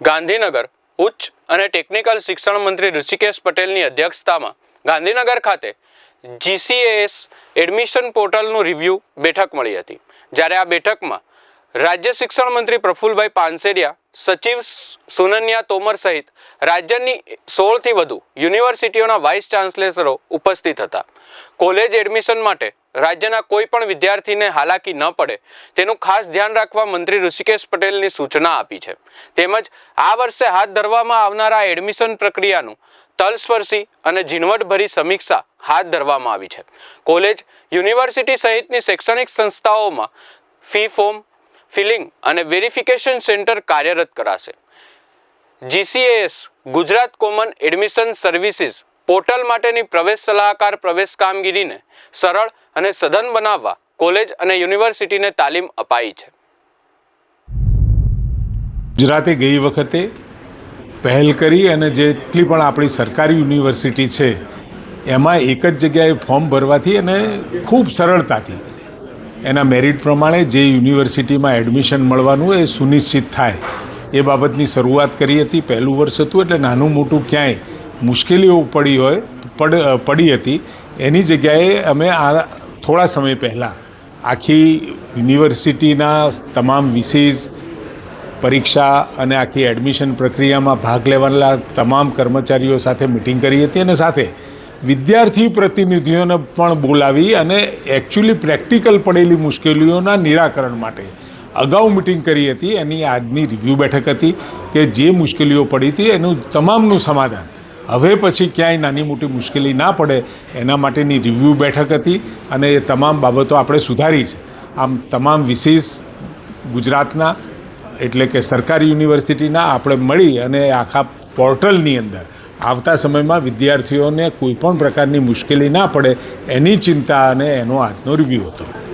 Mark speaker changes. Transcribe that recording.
Speaker 1: ગાંધીનગર ઉચ્ચ અને ટેકનિકલ શિક્ષણ મંત્રી ઋષિકેશ પટેલની અધ્યક્ષતામાં ગાંધીનગર ખાતે GCAS એડમિશન પોર્ટલનું રિવ્યૂ બેઠક મળી હતી। જ્યારે આ બેઠકમાં રાજ્ય શિક્ષણ મંત્રી પ્રફુલભાઈ પાનસેરિયા, સચિવ સુનન્યા તોમર સહિત રાજ્યની 16થી વધુ યુનિવર્સિટીઓના વાઇસ ચાન્સેલરો ઉપસ્થિત હતા। કોલેજ એડમિશન માટે રાજ્યના કોઈ પણ વિદ્યાર્થીને હાલાકી ન પડે તેનું ખાસ ધ્યાન રાખવા મંત્રી ઋષિકેશ પટેલની સૂચના આપી છે। તેમજ આ વર્ષે હાથ ધરવામાં આવનારા એડમિશન પ્રક્રિયાનું તલસ્પર્શી અને ઝીણવટભરી સમીક્ષા હાથ ધરવામાં આવી છે। કોલેજ, યુનિવર્સિટી સહિતની શૈક્ષણિક સંસ્થાઓમાં ફી ફોર્મ ફિલિંગ અને વેરિફિકેશન સેન્ટર કાર્યરત કરાશે। GCAS Gujarat common admission services portal માટેની પ્રવેશ સલાહકાર પ્રવેશ કામગીરીને સરળ અને સઘન બનાવવા કોલેજ અને યુનિવર્સિટીને તાલીમ અપાઈ છે।
Speaker 2: ગુજરાતે ગઈ વખતે પહેલ કરી અને જેટલી પણ આપણી સરકારી યુનિવર્સિટી છે એમાં એક જ જગ્યાએ ફોર્મ ભરવાથી અને ખૂબ સરળતાથી એના મેરિટ પ્રમાણે જે યુનિવર્સિટીમાં એડમિશન મળવાનું એ સુનિશ્ચિત થાય એ બાબતની શરૂઆત કરી હતી। પહેલું વર્ષ હતું એટલે નાનું મોટું ક્યાંય મુશ્કેલીઓ પડી હતી એની જગ્યાએ અમે આ થોડા સમય પહેલાં આખી યુનિવર્સિટીના તમામ વિષય પરીક્ષા અને આખી એડમિશન પ્રક્રિયામાં ભાગ લેવાના તમામ કર્મચારીઓ સાથે મિટિંગ કરી હતી અને સાથે વિદ્યાર્થી પ્રતિનિધિઓને પણ બોલાવી અને એકચ્યુઅલી પ્રેક્ટિકલ પડેલી મુશ્કેલીઓના નિરાકરણ માટે અગાઉ મિટિંગ કરી હતી। એની આજની રિવ્યૂ બેઠક હતી કે જે મુશ્કેલીઓ પડી હતી એનું તમામનું સમાધાન હવે પછી ક્યાંય નાની મોટી મુશ્કેલી ના પડે એના માટેની રિવ્યૂ બેઠક હતી અને એ તમામ બાબતો આપણે સુધારી છે। આમ તમામ વિશેષ ગુજરાતના એટલે કે સરકારી યુનિવર્સિટીના આપણે મળી અને આખા પોર્ટલની અંદર આવતા સમયમાં વિદ્યાર્થીઓને કોઈ પણ પ્રકારની મુશ્કેલી ના પડે એની ચિંતા અને એનો આજનો રિવ્યૂ હતો।